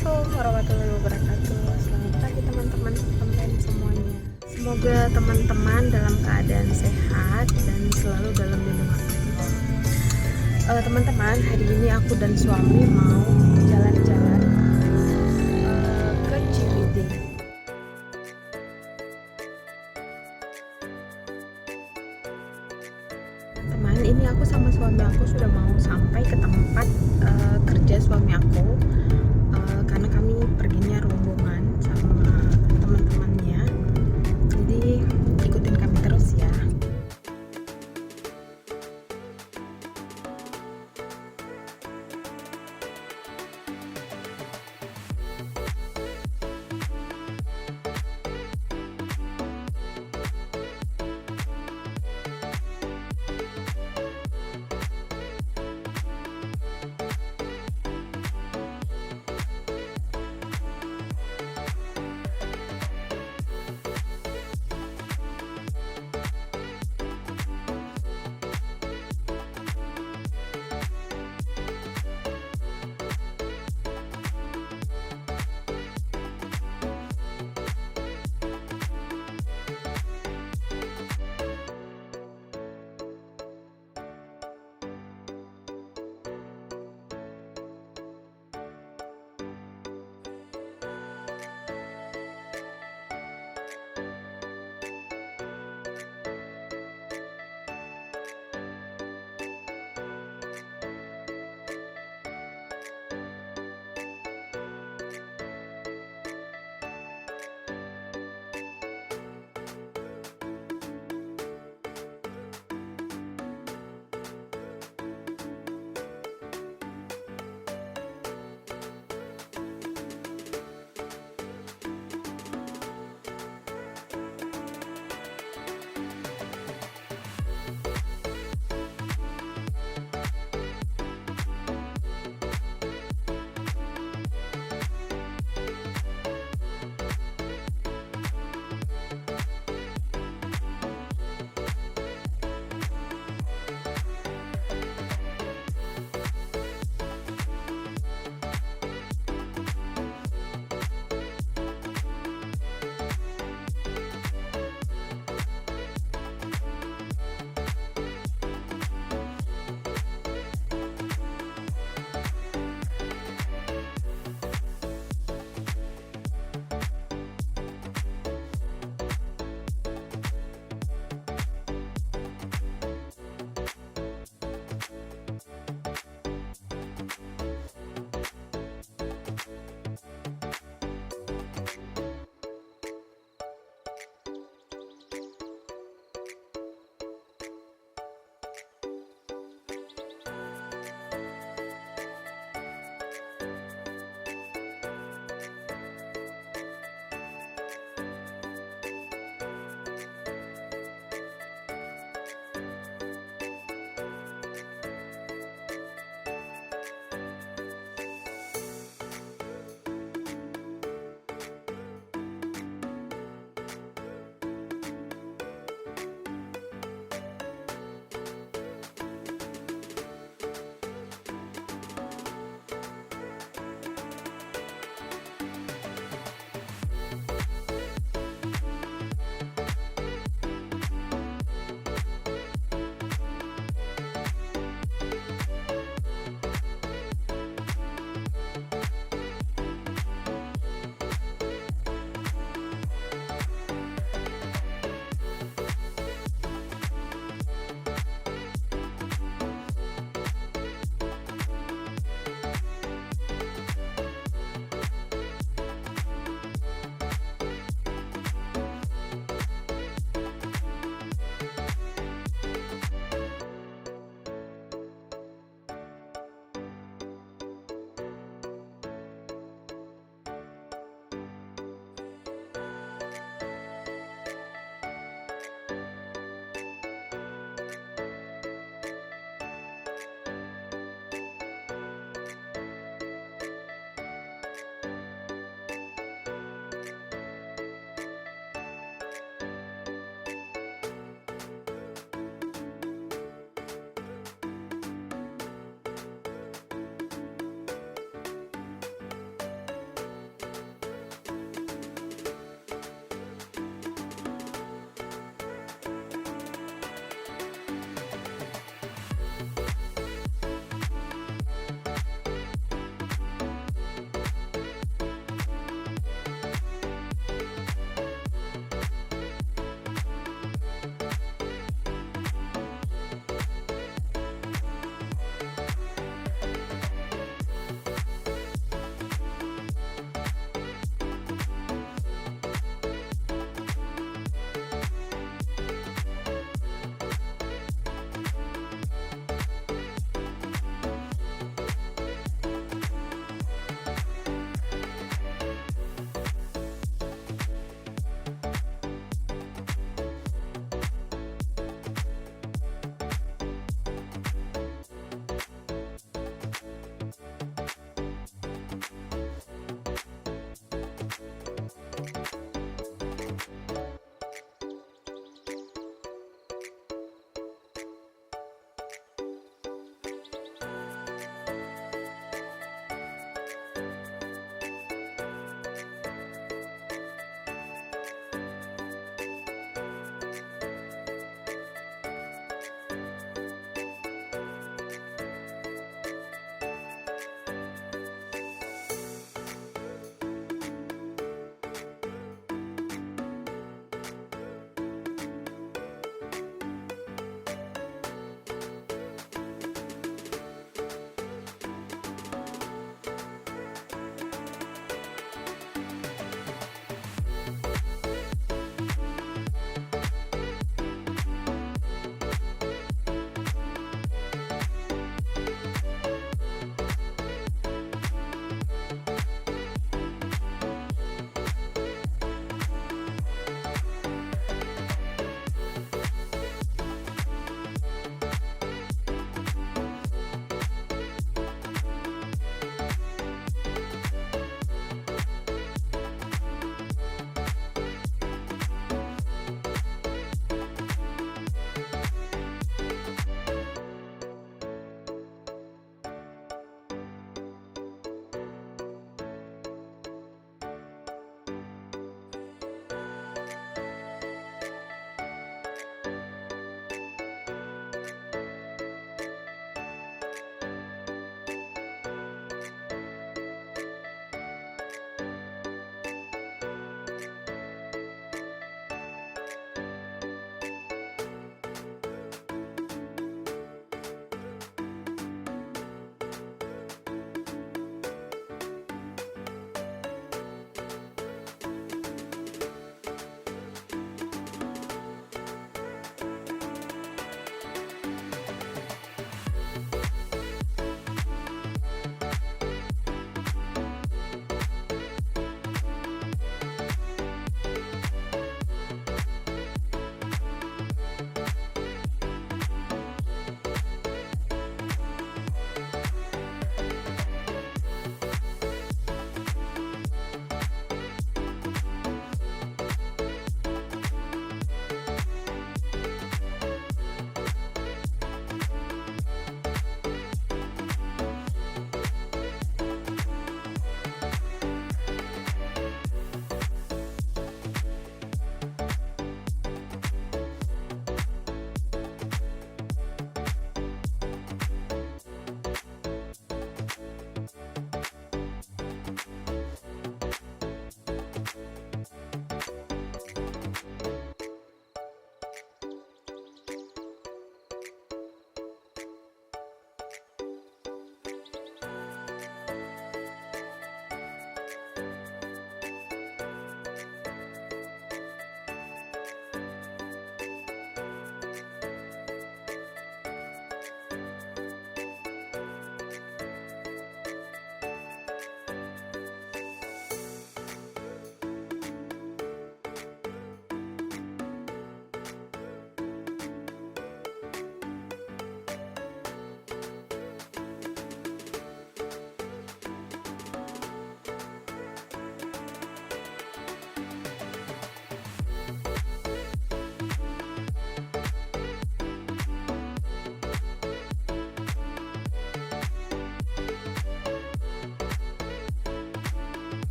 Assalamualaikum warahmatullahi wabarakatuh. Selamat pagi teman-teman sekalian semuanya. Semoga teman-teman dalam keadaan sehat dan selalu dalam lindungan Allah. Teman-teman, hari ini aku dan suami mau jalan-jalan ke Ciwidey. Teman, ini aku sama suami aku sudah mau sampai ke tempat kerja suami aku. Karena kami perginya rombongan sama teman-temannya, jadi ikutin kami terus ya.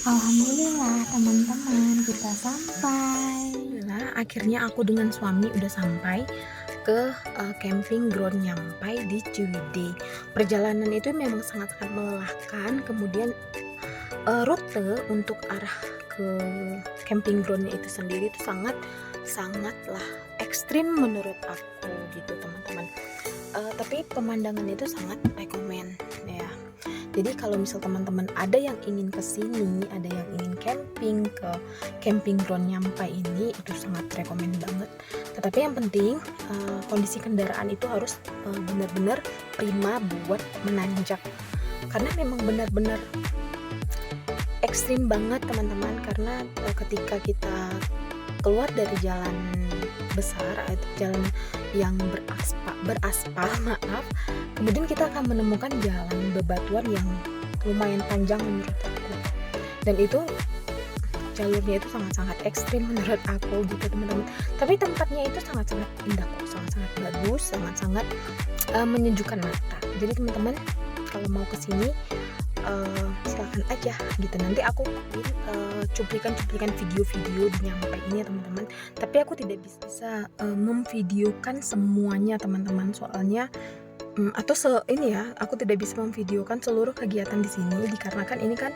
Alhamdulillah teman-teman kita sampai. Alhamdulillah, akhirnya aku dengan suami udah sampai ke camping ground Nyampay di Ciwidey. Perjalanan itu memang sangat-sangat melelahkan. Kemudian rute untuk arah ke camping groundnya itu sendiri itu sangatlah ekstrim menurut aku gitu teman-teman. Tapi pemandangannya itu sangat rekomen ya. Jadi kalau misal teman-teman ada yang ingin kesini, ada yang ingin camping ke camping ground Nyampay ini, itu sangat rekomen banget. Tetapi yang penting kondisi kendaraan itu harus benar-benar prima buat menanjak, karena memang benar-benar ekstrim banget teman-teman. Karena ketika kita keluar dari jalan besar atau jalan yang beraspal maaf, kemudian kita akan menemukan jalan bebatuan yang lumayan panjang menurut aku, dan itu jalurnya itu sangat-sangat ekstrim menurut aku gitu teman-teman. Tapi tempatnya itu sangat-sangat indah kok, sangat-sangat bagus, sangat-sangat menyejukkan mata. Jadi teman-teman kalau mau kesini silakan aja gitu. Nanti aku bikin cuplikan video-video di Nyampay ini ya teman-teman. Tapi aku tidak bisa memvideokan semuanya teman-teman, soalnya ini ya, aku tidak bisa memvideokan seluruh kegiatan di sini dikarenakan ini kan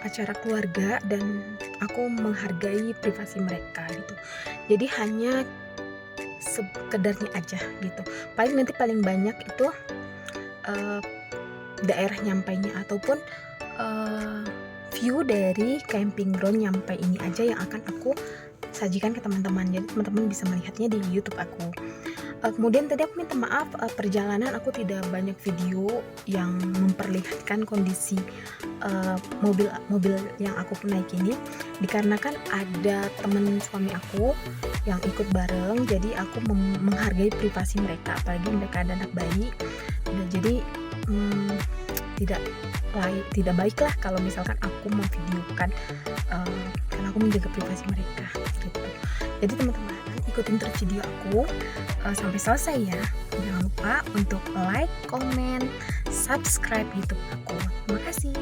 acara keluarga dan aku menghargai privasi mereka gitu. Jadi hanya sekedarnya aja gitu. Paling banyak itu daerah Nyampainya ataupun view dari camping ground Nyampay ini aja yang akan aku sajikan ke teman-teman. Jadi teman-teman bisa melihatnya di YouTube aku. Kemudian tadi aku minta maaf, perjalanan aku tidak banyak video yang memperlihatkan kondisi mobil yang aku naik ini, dikarenakan ada teman suami aku yang ikut bareng. Jadi aku menghargai privasi mereka, apalagi mereka ada anak bayi. Nah, jadi tidak baiklah kalau misalkan aku memvideokan, karena aku menjaga privasi mereka gitu. Jadi teman-teman ikutin terus video aku sampai selesai ya. Jangan lupa untuk like, comment, subscribe YouTube aku. Terima kasih.